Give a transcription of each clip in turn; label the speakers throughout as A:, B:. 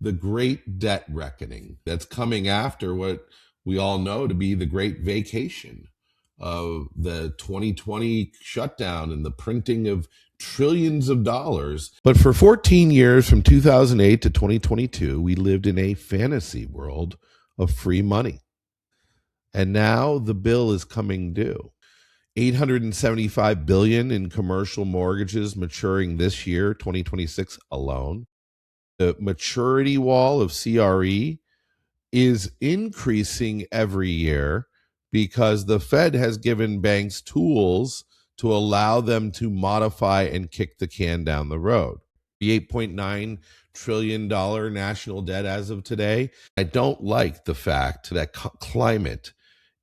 A: the great debt reckoning that's coming after what we all know to be the great vacation of the 2020 shutdown and the printing of trillions of dollars. But for 14 years, from 2008 to 2022, we lived in a fantasy world of free money. And now the bill is coming due. $875 billion in commercial mortgages maturing this year, 2026 alone. The maturity wall of CRE is increasing every year because the Fed has given banks tools to allow them to modify and kick the can down the road. The $8.9 trillion national debt as of today. I don't like the fact that climate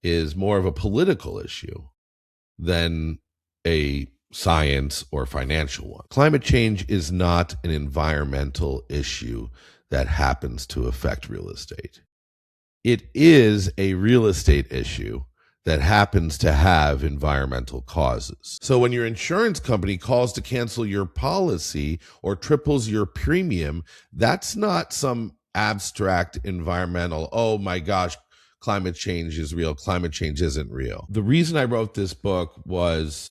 A: is more of a political issue than a science or financial one. Climate change is not an environmental issue that happens to affect real estate. It is a real estate issue that happens to have environmental causes. So when your insurance company calls to cancel your policy or triples your premium, that's not some abstract environmental, oh my gosh, climate change is real, climate change isn't real. The reason I wrote this book was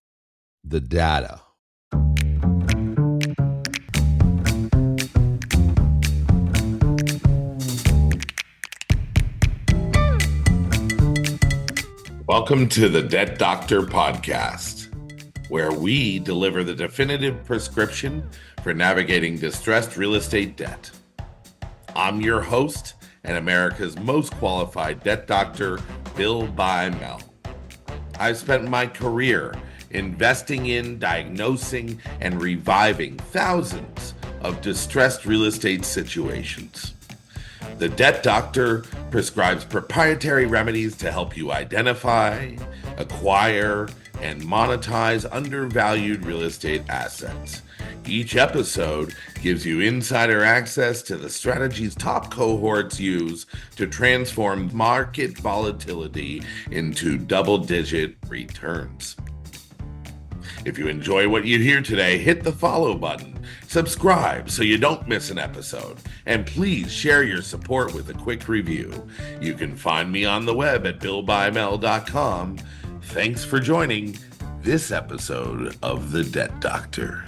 A: the data. Welcome to the Debt Doctor podcast, where we deliver the definitive prescription for navigating distressed real estate debt. I'm your host and America's most qualified debt doctor, 𝗍𝗵𝗲. I've spent my career investing in, diagnosing, and reviving thousands of distressed real estate situations. The Debt Doctor prescribes proprietary remedies to help you identify, acquire, and monetize undervalued real estate assets. Each episode gives you insider access to the strategies top cohorts use to transform market volatility into double-digit returns. If you enjoy what you hear today, hit the follow button, subscribe so you don't miss an episode, and please share your support with a quick review. You can find me on the web at 𝗍𝗵𝗲.com. Thanks for joining this episode of The Debt Doctor.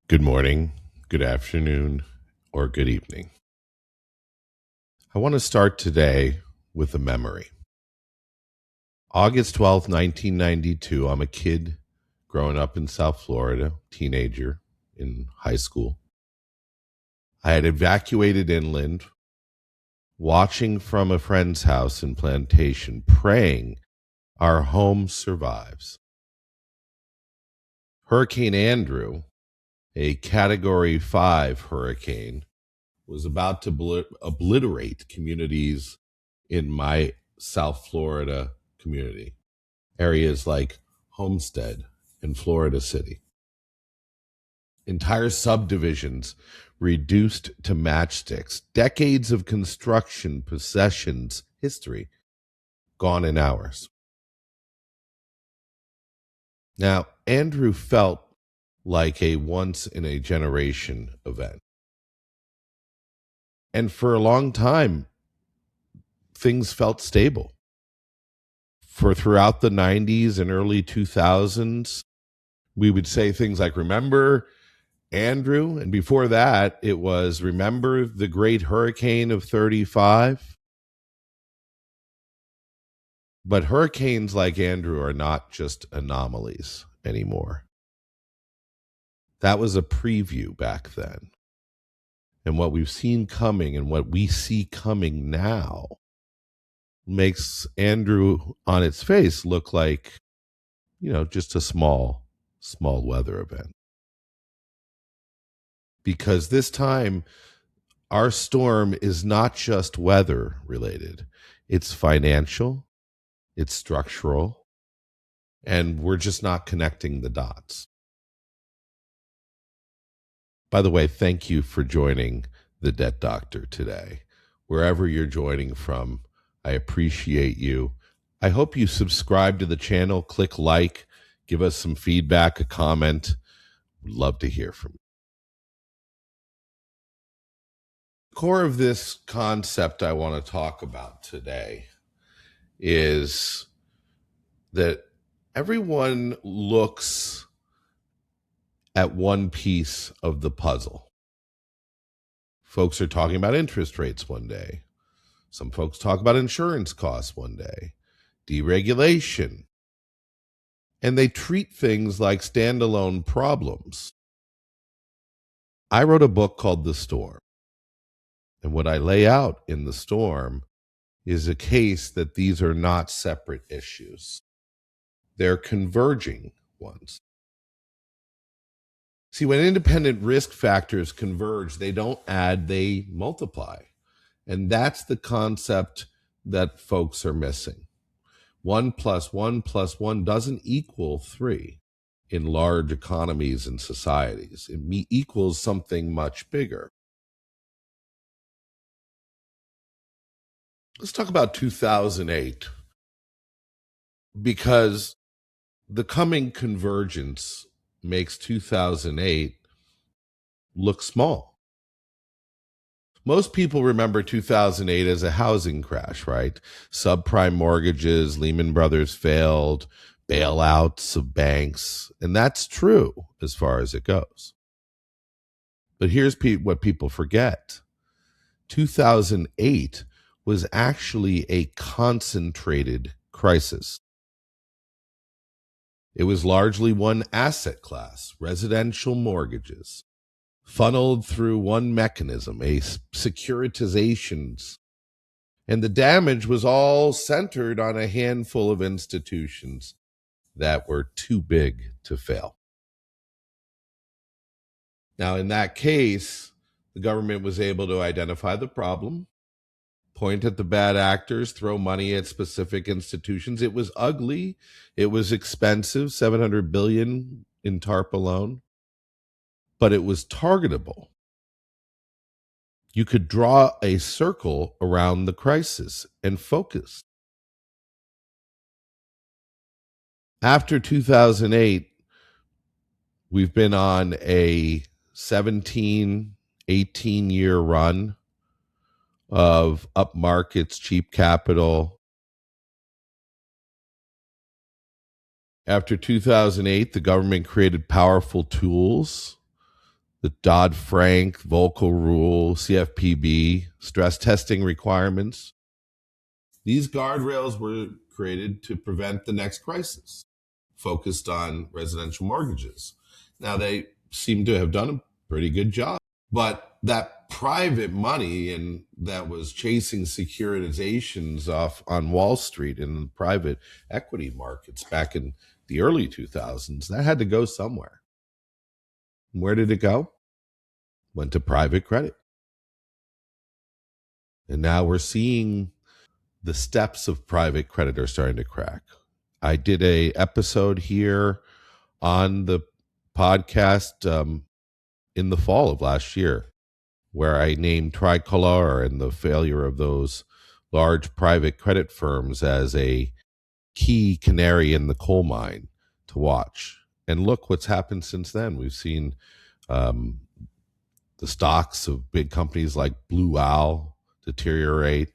A: Good morning, good afternoon, or good evening. I want to start today with a memory. August 12th, 1992, I'm a kid growing up in South Florida, teenager in high school. I had evacuated inland, watching from a friend's house in Plantation, praying our home survives. Hurricane Andrew, a Category 5 hurricane, was about to obliterate communities in my South Florida community, areas like Homestead and Florida City. Entire subdivisions reduced to matchsticks, decades of construction, possessions, history, gone in hours. Now, Andrew felt like a once-in-a-generation event. And for a long time, things felt stable. For throughout the 90s and early 2000s, we would say things like, remember Andrew? And before that, it was, remember the great hurricane of 35? But hurricanes like Andrew are not just anomalies anymore. That was a preview back then. And what we've seen coming and what we see coming now makes Andrew on its face look like, just a small weather event. Because this time, our storm is not just weather related. It's financial, it's structural, and we're just not connecting the dots. By the way, thank you for joining the Debt Doctor today. Wherever you're joining from, I appreciate you. I hope you subscribe to the channel, click like, give us some feedback, a comment. We'd love to hear from you. core of this concept I want to talk about today is that everyone looks at one piece of the puzzle. Folks are talking about interest rates one day. Some folks talk about insurance costs one day, deregulation, and they treat things like standalone problems. I wrote a book called The Storm, and what I lay out in The Storm is a case that these are not separate issues. They're converging ones. See, when independent risk factors converge, they don't add, they multiply. And that's the concept that folks are missing. 1 + 1 + 1 doesn't equal 3 in large economies and societies. It equals something much bigger. Let's talk about 2008, because the coming convergence makes 2008 look small. Most people remember 2008 as a housing crash, right? Subprime mortgages, Lehman Brothers failed, bailouts of banks, and that's true as far as it goes. But here's what people forget. 2008 was actually a concentrated crisis. It was largely one asset class, residential mortgages, funneled through one mechanism, a securitizations. And the damage was all centered on a handful of institutions that were too big to fail. Now, in that case, the government was able to identify the problem, point at the bad actors, throw money at specific institutions. It was ugly. It was expensive, $700 billion in TARP alone, but it was targetable. You could draw a circle around the crisis and focus. After 2008, we've been on a 17, 18-year run of up markets, cheap capital. After 2008, the government created powerful tools, the Dodd-Frank, Volcker Rule, CFPB, stress testing requirements. These guardrails were created to prevent the next crisis, focused on residential mortgages. Now, they seem to have done a pretty good job, but that private money and that was chasing securitizations off on Wall Street in the private equity markets back in the early 2000s, that had to go somewhere. Where did it go? Went to private credit. And now we're seeing the steps of private credit are starting to crack. I did a episode here on the podcast in the fall of last year where I named Tricolor and the failure of those large private credit firms as a key canary in the coal mine to watch. And look what's happened since then. We've seen the stocks of big companies like Blue Owl deteriorate.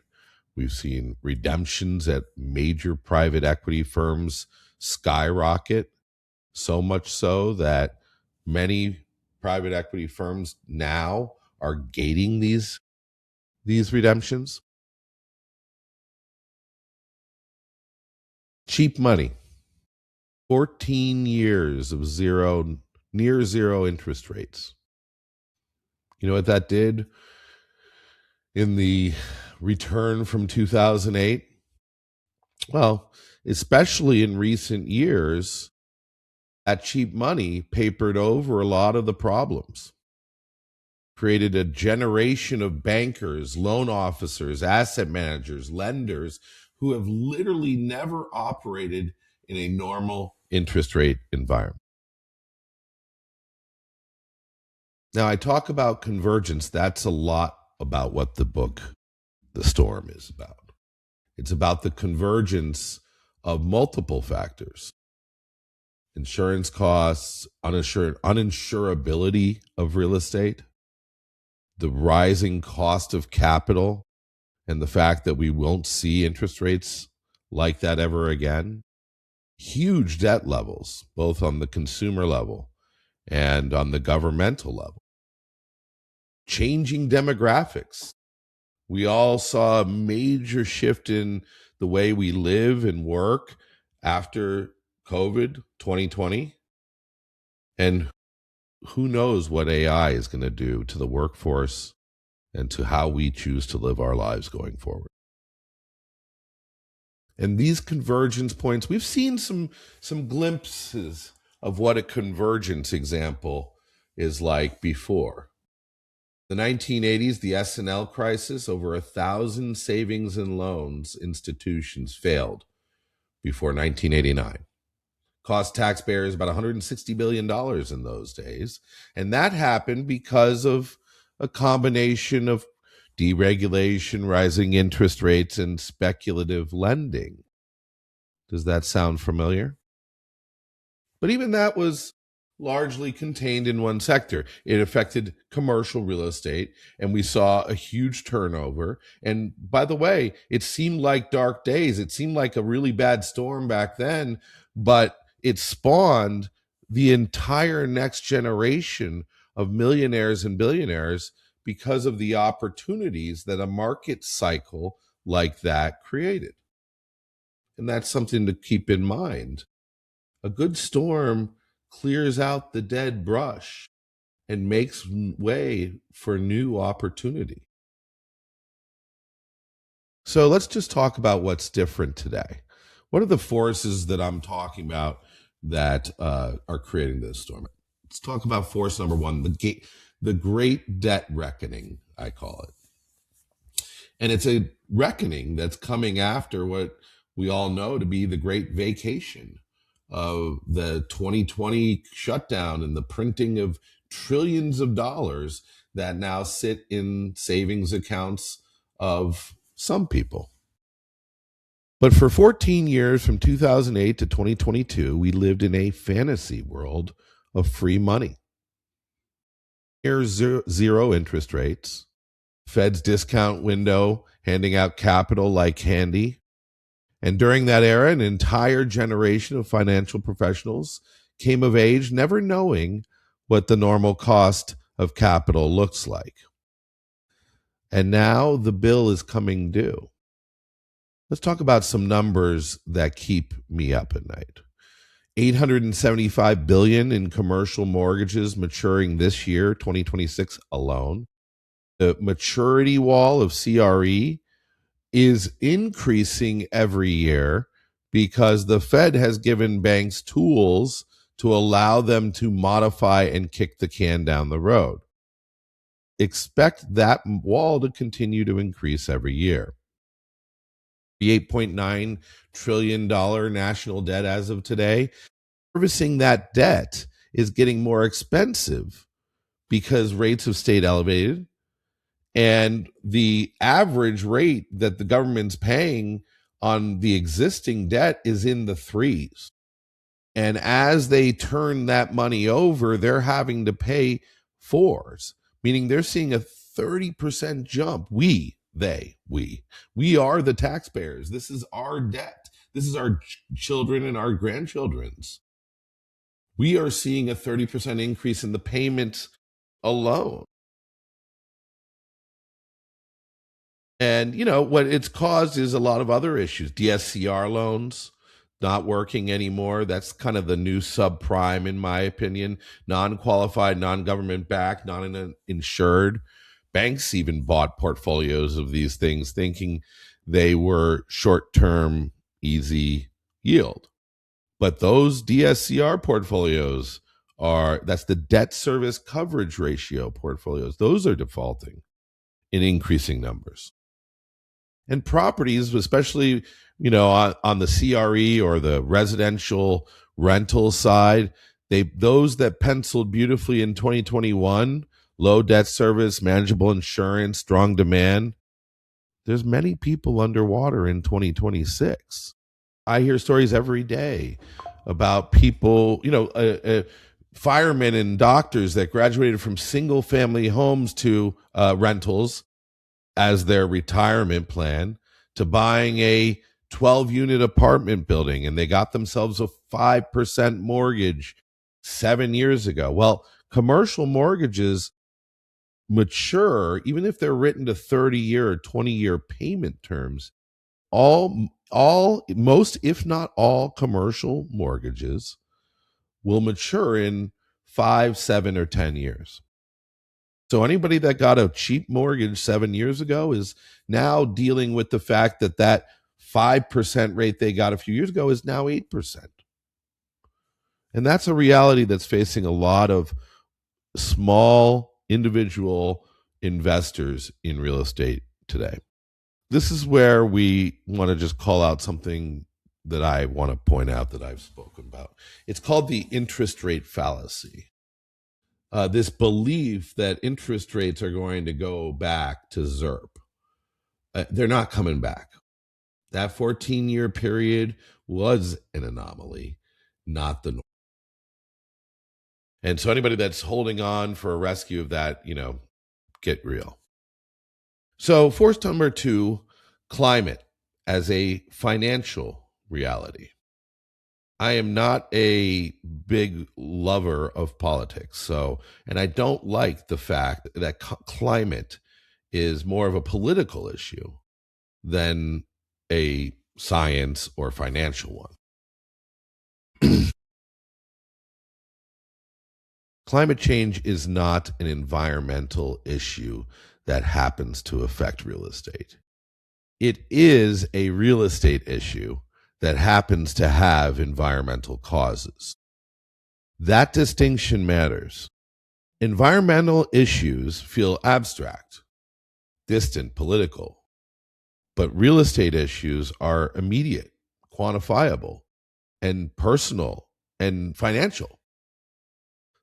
A: We've seen redemptions at major private equity firms skyrocket, so much so that many private equity firms now are gating these redemptions. Cheap money. 14 years of near zero interest rates. You know what that did in the return from 2008? Well, especially in recent years, that cheap money papered over a lot of the problems, created a generation of bankers, loan officers, asset managers, lenders who have literally never operated in a normal interest rate environment. Now, I talk about convergence. That's a lot about what the book, The Storm, is about. It's about the convergence of multiple factors. Insurance costs, uninsurability of real estate, the rising cost of capital and the fact that we won't see interest rates like that ever again, huge debt levels, both on the consumer level and on the governmental level, changing demographics. We all saw a major shift in the way we live and work after COVID 2020. And who knows what AI is going to do to the workforce and to how we choose to live our lives going forward. And these convergence points, we've seen some glimpses of what a convergence example is like before. The 1980s, the S&L crisis, over 1,000 savings and loans institutions failed before 1989. Cost taxpayers about $160 billion in those days. And that happened because of a combination of deregulation, rising interest rates, and speculative lending. Does that sound familiar? But even that was largely contained in one sector. It affected commercial real estate, and we saw a huge turnover. And by the way, it seemed like dark days. It seemed like a really bad storm back then, but it spawned the entire next generation of millionaires and billionaires because of the opportunities that a market cycle like that created. And that's something to keep in mind. A good storm clears out the dead brush and makes way for new opportunity. So let's just talk about what's different today. What are the forces that I'm talking about that are creating this storm? Let's talk about force number one, the great debt reckoning, I call it. And it's a reckoning that's coming after what we all know to be the great vacation of the 2020 shutdown and the printing of trillions of dollars that now sit in savings accounts of some people. But for 14 years, from 2008 to 2022, we lived in a fantasy world of free money. Near zero interest rates, Fed's discount window handing out capital like candy. And during that era, an entire generation of financial professionals came of age never knowing what the normal cost of capital looks like. And now the bill is coming due. Let's talk about some numbers that keep me up at night. $875 billion in commercial mortgages maturing this year, 2026 alone. The maturity wall of CRE is increasing every year because the Fed has given banks tools to allow them to modify and kick the can down the road. Expect that wall to continue to increase every year. The $8.9 trillion national debt as of today, servicing that debt is getting more expensive because rates have stayed elevated. And the average rate that the government's paying on the existing debt is in the threes. And as they turn that money over, they're having to pay fours, meaning they're seeing a 30% jump. We are the taxpayers. This is our debt. This is our children and our grandchildren's. We are seeing a 30% increase in the payments alone. And, you know, what it's caused is a lot of other issues. DSCR loans not working anymore. That's kind of the new subprime, in my opinion. Non-qualified, non-government backed, non-insured. Banks even bought portfolios of these things thinking they were short-term, easy yield. But those DSCR portfolios that's the debt service coverage ratio portfolios. Those are defaulting in increasing numbers. And properties, especially, you know, on the CRE or the residential rental side, those that penciled beautifully in 2021, low debt service, manageable insurance, strong demand, there's many people underwater in 2026. I hear stories every day about people, you know, firemen and doctors that graduated from single family homes to rentals as their retirement plan, to buying a 12-unit apartment building, and they got themselves a 5% mortgage 7 years ago. Well, commercial mortgages mature, even if they're written to 30-year or 20-year payment terms. Most, if not all, commercial mortgages will mature in 5, 7, or 10 years. So anybody that got a cheap mortgage 7 years ago is now dealing with the fact that that 5% rate they got a few years ago is now 8%. And that's a reality that's facing a lot of small individual investors in real estate today. This is where we want to just call out something that I want to point out that I've spoken about. It's called the interest rate fallacy. This belief that interest rates are going to go back to 𝗧𝗵𝗲. They're not coming back. That 14-year period was an anomaly, not the norm. And so anybody that's holding on for a rescue of that, get real. So force number 2, climate as a financial reality. I am not a big lover of politics, and I don't like the fact that climate is more of a political issue than a science or financial one. Climate change is not an environmental issue that happens to affect real estate. It is a real estate issue that happens to have environmental causes. That distinction matters. Environmental issues feel abstract, distant, political, but real estate issues are immediate, quantifiable, and personal and financial.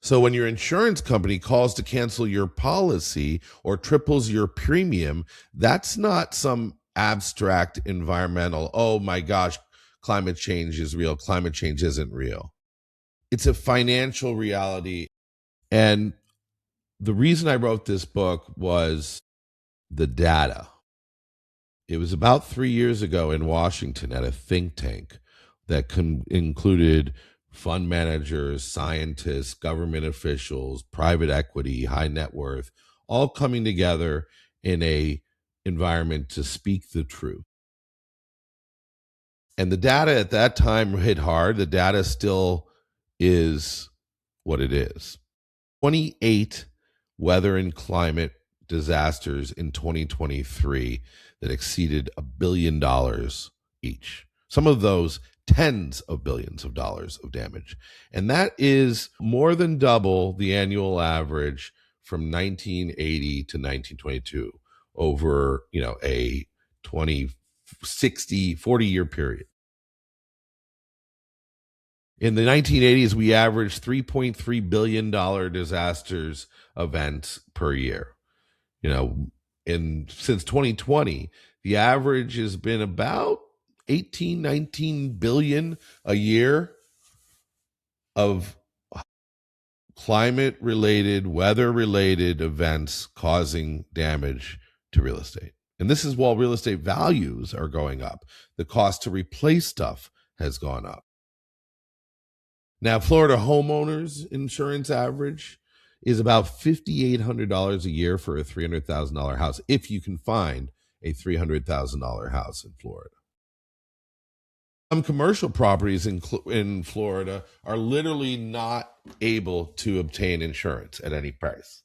A: So when your insurance company calls to cancel your policy or triples your premium, that's not some abstract environmental, oh my gosh, climate change is real, climate change isn't real. It's a financial reality. And the reason I wrote this book was the data. It was about 3 years ago in Washington at a think tank that included fund managers, scientists, government officials, private equity, high net worth, all coming together in a environment to speak the truth. And the data at that time hit hard. The data still is what it is. 28 weather and climate disasters in 2023 that exceeded $1 billion each. Some of those tens of billions of dollars of damage. And that is more than double the annual average from 1980 to 1922 over, a 20, 60, 40-year period. In the 1980s, we averaged $3.3 billion disasters events per year. Since 2020, the average has been about 18, 19 billion a year of climate-related, weather-related events causing damage to real estate. And this is while real estate values are going up. The cost to replace stuff has gone up. Now, Florida homeowners insurance average is about $5,800 a year for a $300,000 house, if you can find a $300,000 house in Florida. Some commercial properties in Florida are literally not able to obtain insurance at any price.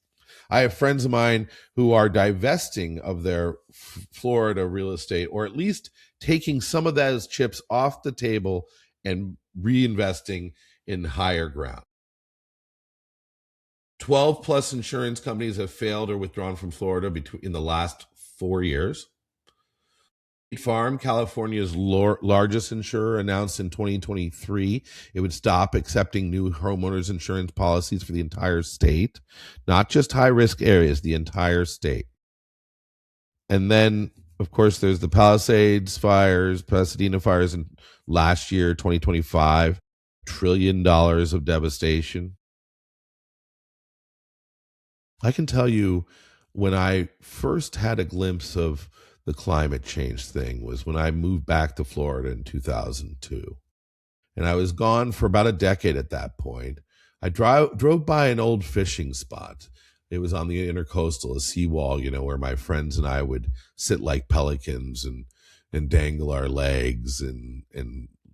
A: I have friends of mine who are divesting of their Florida real estate, or at least taking some of those chips off the table and reinvesting in higher ground. 12 plus insurance companies have failed or withdrawn from Florida in the last 4 years. State Farm, California's largest insurer, announced in 2023 it would stop accepting new homeowners insurance policies for the entire state, not just high-risk areas, the entire state. And then, of course, there's the Palisades fires, Pasadena fires in last year, 2025, $1 trillion of devastation. I can tell you when I first had a glimpse of the climate change thing was when I moved back to Florida in 2002. And I was gone for about a decade at that point. I drove by an old fishing spot. It was on the intercoastal, a seawall, where my friends and I would sit like pelicans and dangle our legs and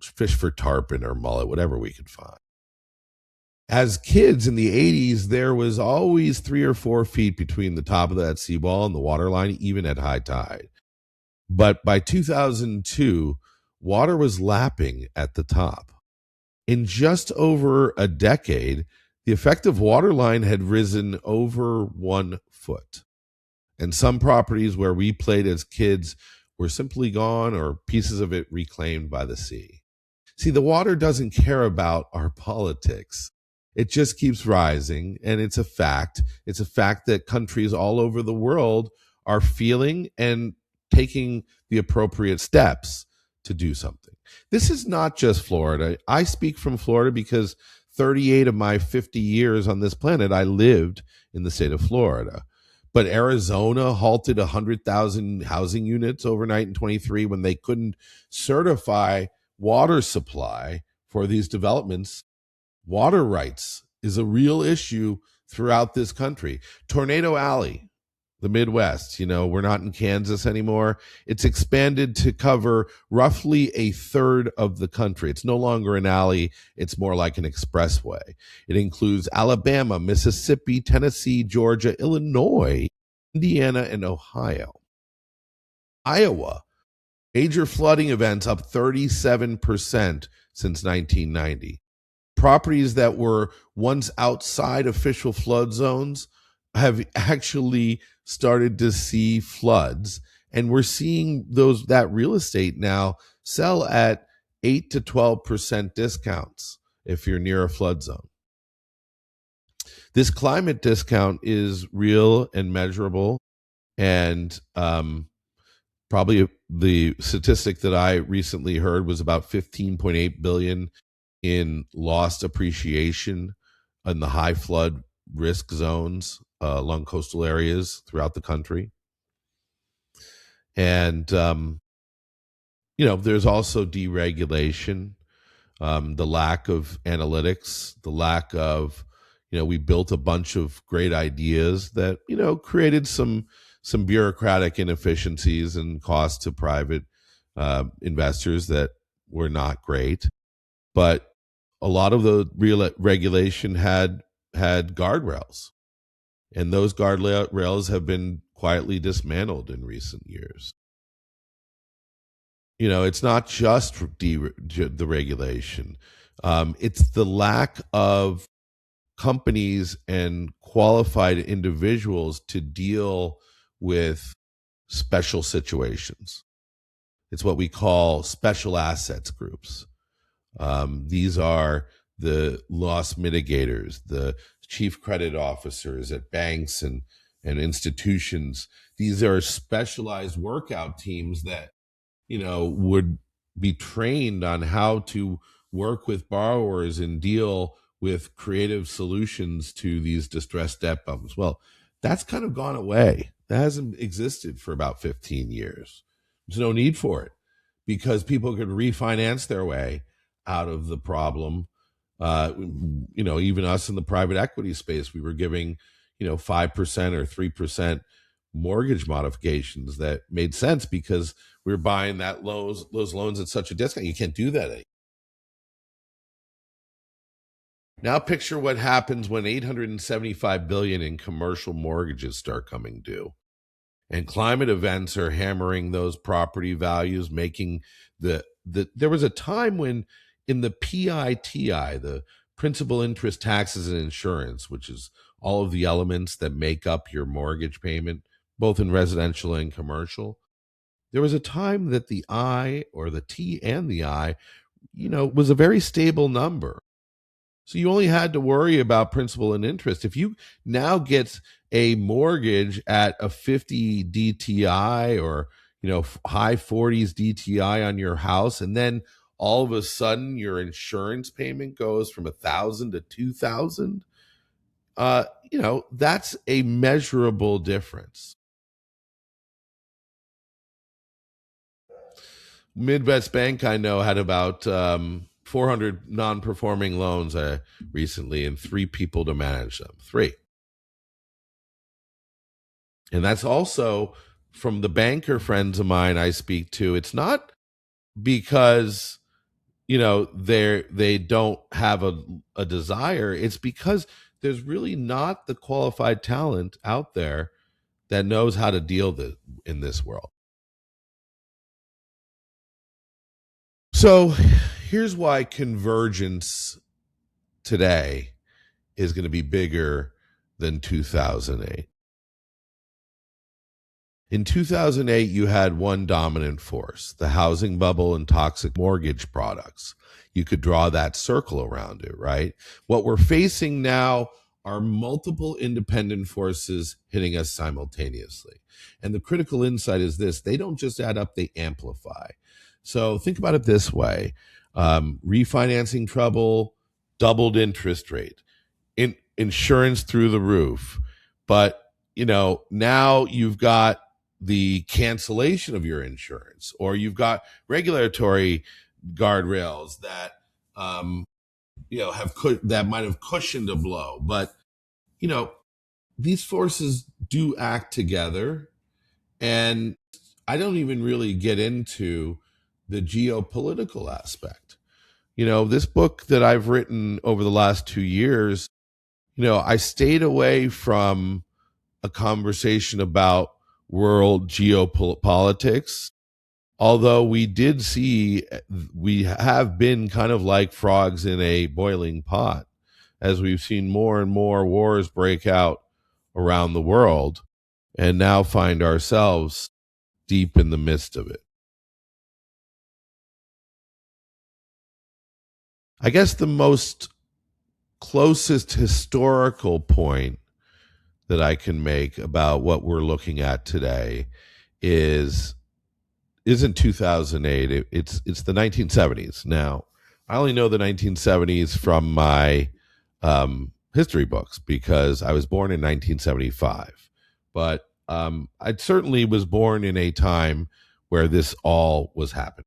A: fish for tarpon or mullet, whatever we could find. As kids in the 80s, there was always 3 or 4 feet between the top of that seawall and the water line, even at high tide. But by 2002, water was lapping at the top. In just over a decade, the effective water line had risen over 1 foot. And some properties where we played as kids were simply gone or pieces of it reclaimed by the sea. See, the water doesn't care about our politics. It just keeps rising, and it's a fact. It's a fact that countries all over the world are feeling and taking the appropriate steps to do something. This is not just Florida. I speak from Florida because 38 of my 50 years on this planet, I lived in the state of Florida. But Arizona halted 100,000 housing units overnight in 23 when they couldn't certify water supply for these developments. Water rights is a real issue throughout this country. Tornado Alley, the Midwest, we're not in Kansas anymore. It's expanded to cover roughly a third of the country. It's no longer an alley. It's more like an expressway. It includes Alabama, Mississippi, Tennessee, Georgia, Illinois, Indiana, and Ohio. Iowa, major flooding events up 37% since 1990. Properties that were once outside official flood zones have actually started to see floods, and we're seeing that real estate now sell at 8 to 12% discounts if you're near a flood zone. This climate discount is real and measurable, and probably the statistic that I recently heard was about $15.8 billion in lost appreciation in the high flood risk zones along coastal areas throughout the country. And, there's also deregulation, the lack of analytics, the lack of, we built a bunch of great ideas that, created some bureaucratic inefficiencies and costs to private investors that were not great. But a lot of the real regulation had guardrails, and those guardrails have been quietly dismantled in recent years. It's not just the regulation. It's the lack of companies and qualified individuals to deal with special situations. It's what we call special assets groups. These are the loss mitigators, the chief credit officers at banks and institutions. These are specialized workout teams that, would be trained on how to work with borrowers and deal with creative solutions to these distressed debt bumps. Well, that's kind of gone away. That hasn't existed for about 15 years. There's no need for it because people could refinance their way out of the problem. Even us in the private equity space, we were giving, 5% or 3% mortgage modifications that made sense because we were buying those loans at such a discount. You can't do that anymore. Now picture what happens when $875 billion in commercial mortgages start coming due. And climate events are hammering those property values, making there was a time when in the PITI, the principal, interest, taxes, and insurance, which is all of the elements that make up your mortgage payment, both in residential and commercial, there was a time that the I, or the T and the I, was a very stable number. So you only had to worry about principal and interest. If you now get a mortgage at a 50 DTI or, high 40s DTI on your house, and then all of a sudden your insurance payment goes from $1,000 to $2,000, that's a measurable difference. Midwest Bank, I know, had about 400 non-performing loans recently, and 3 people to manage them. 3. And that's also from the banker friends of mine I speak to. It's not because they don't have a desire. It's because there's really not the qualified talent out there that knows how to deal in this world. So here's why convergence today is going to be bigger than 2008. In 2008, you had one dominant force, the housing bubble and toxic mortgage products. You could draw that circle around it, right? What we're facing now are multiple independent forces hitting us simultaneously. And the critical insight is this: they don't just add up, they amplify. So think about it this way: refinancing trouble, doubled interest rate, insurance through the roof. But, now you've got the cancellation of your insurance, or you've got regulatory guardrails that that might have cushioned a blow. But these forces do act together, and I don't even really get into the geopolitical aspect. This book that I've written over the last 2 years, I stayed away from a conversation about world geopolitics, although we have been kind of like frogs in a boiling pot, as we've seen more and more wars break out around the world, and now find ourselves deep in the midst of it. I guess the most closest historical point that I can make about what we're looking at today isn't 2008. It's the 1970s. Now, I only know the 1970s from my history books because I was born in 1975. But I certainly was born in a time where this all was happening.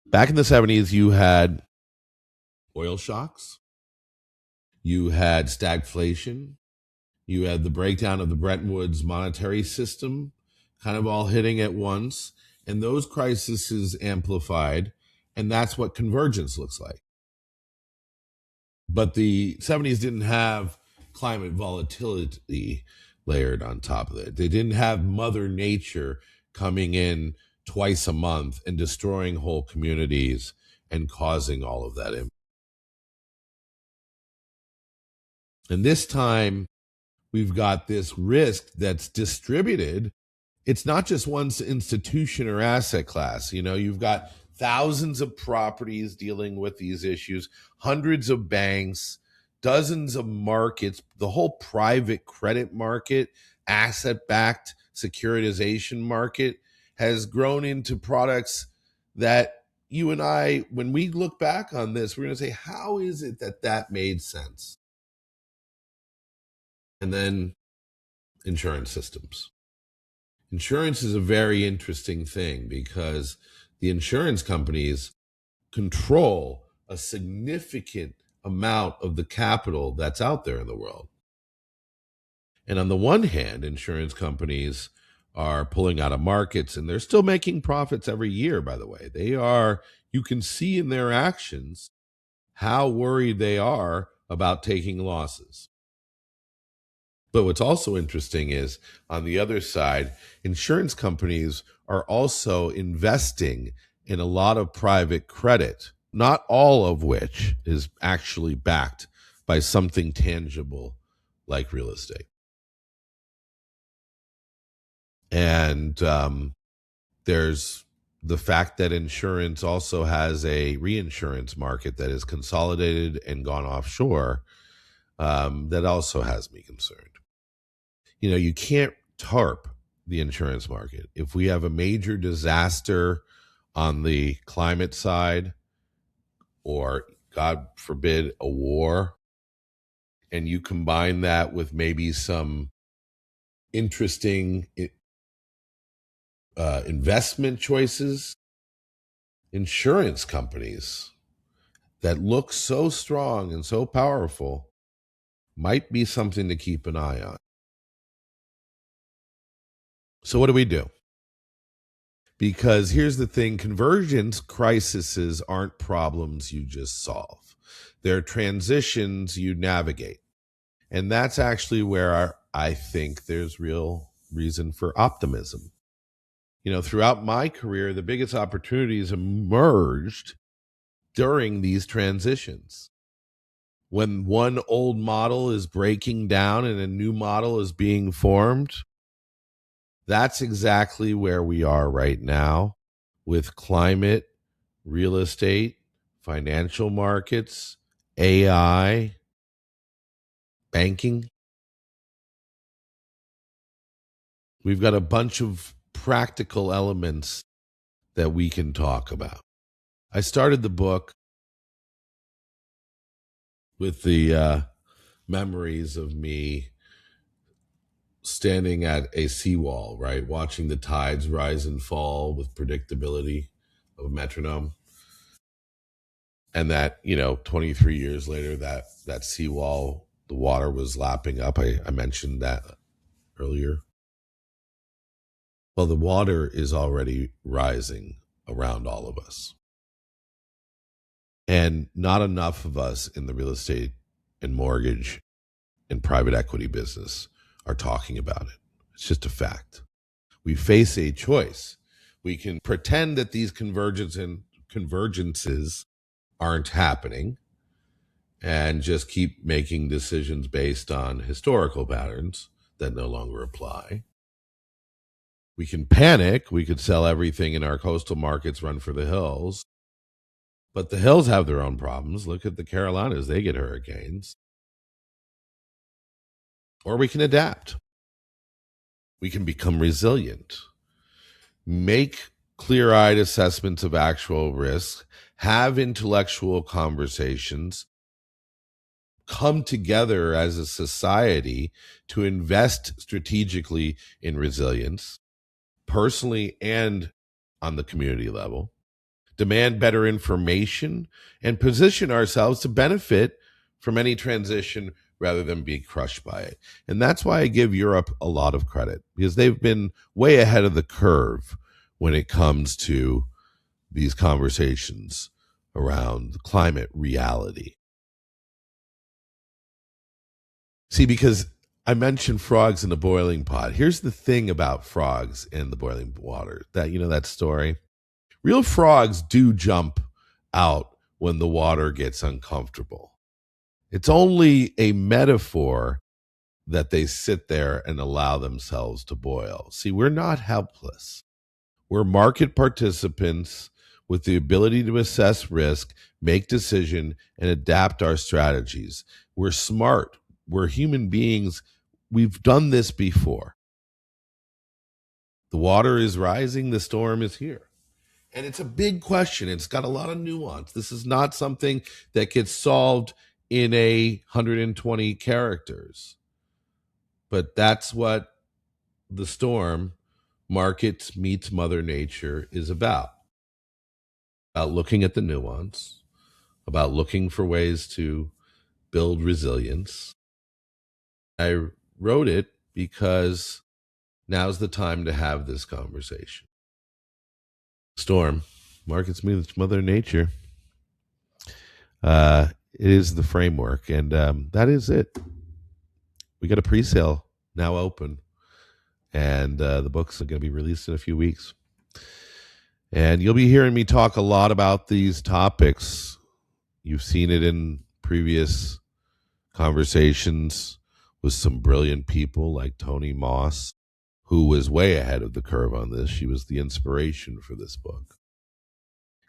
A: Back in the 70s, you had oil shocks, you had stagflation, you had the breakdown of the Bretton Woods monetary system, kind of all hitting at once, and those crises amplified, and that's what convergence looks like. But the 70s didn't have climate volatility layered on top of it. They didn't have Mother Nature coming in twice a month and destroying whole communities and causing all of that. And this time, we've got this risk that's distributed. It's not just one institution or asset class. You've got thousands of properties dealing with these issues, hundreds of banks, dozens of markets, the whole private credit market, asset-backed securitization market has grown into products that you and I, when we look back on this, we're going to say, how is it that made sense? And then insurance systems. Insurance is a very interesting thing because the insurance companies control a significant amount of the capital that's out there in the world. And on the one hand, insurance companies are pulling out of markets, and they're still making profits every year, by the way. You can see in their actions how worried they are about taking losses. But what's also interesting is, on the other side, insurance companies are also investing in a lot of private credit, not all of which is actually backed by something tangible like real estate. And there's the fact that insurance also has a reinsurance market that is consolidated and gone offshore, that also has me concerned. You can't tarp the insurance market. If we have a major disaster on the climate side, or God forbid, a war, and you combine that with maybe some interesting investment choices, insurance companies that look so strong and so powerful might be something to keep an eye on. So what do we do? Because here's the thing, convergence crises aren't problems you just solve. They're transitions you navigate. And that's actually where I think there's real reason for optimism. You know, throughout my career, the biggest opportunities emerged during these transitions. When one old model is breaking down and a new model is being formed, that's exactly where we are right now with climate, real estate, financial markets, AI, banking. We've got a bunch of practical elements that we can talk about. I started the book with the memories of me standing at a seawall, right? Watching the tides rise and fall with predictability of a metronome. And that, 23 years later, that seawall, the water was lapping up. I mentioned that earlier. Well, the water is already rising around all of us. And not enough of us in the real estate and mortgage and private equity business are talking about it. It's just a fact. We face a choice. We can pretend that these convergences aren't happening and just keep making decisions based on historical patterns that no longer apply. We can panic. We could sell everything in our coastal markets, run for the hills. But the hills have their own problems. Look at the Carolinas. They get hurricanes. Or we can adapt. We can become resilient. Make clear-eyed assessments of actual risk. Have intellectual conversations. Come together as a society to invest strategically in resilience, personally and on the community level, demand better information, and position ourselves to benefit from any transition rather than be crushed by it. And that's why I give Europe a lot of credit, because they've been way ahead of the curve when it comes to these conversations around climate reality. See, because I mentioned frogs in the boiling pot. Here's the thing about frogs in the boiling water. That story. Real frogs do jump out when the water gets uncomfortable. It's only a metaphor that they sit there and allow themselves to boil. See, we're not helpless. We're market participants with the ability to assess risk, make decision, and adapt our strategies. We're smart. We're human beings. We've done this before. The water is rising. The storm is here. And it's a big question. It's got a lot of nuance. This is not something that gets solved in 120 characters. But that's what the storm, Markets Meets Mother Nature, is about looking at the nuance, about looking for ways to build resilience. I wrote it because now's the time to have this conversation. Storm, Markets Meets Mother Nature. It is the framework, and that is it. We got a pre-sale now open, and the books are going to be released in a few weeks. And you'll be hearing me talk a lot about these topics. You've seen it in previous conversations with some brilliant people like Toni Moss, who was way ahead of the curve on this. She was the inspiration for this book.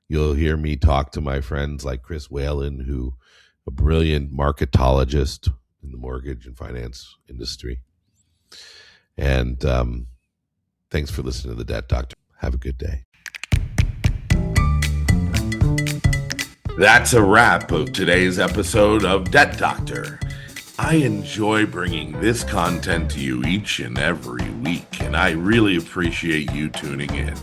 A: You'll hear me talk to my friends like Chris Whalen, who a brilliant marketologist in the mortgage and finance industry. And thanks for listening to The Debt Doctor. Have a good day. That's a wrap of today's episode of Debt Doctor. I enjoy bringing this content to you each and every week, and I really appreciate you tuning in.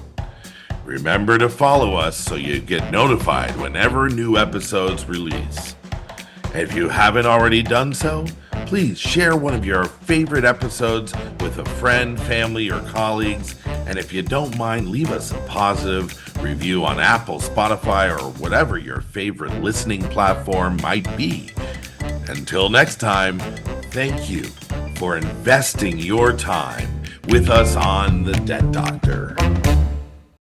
A: Remember to follow us so you get notified whenever new episodes release. If you haven't already done so, please share one of your favorite episodes with a friend, family, or colleagues. And if you don't mind, leave us a positive review on Apple, Spotify, or whatever your favorite listening platform might be. Until next time, thank you for investing your time with us on The Debt Doctor.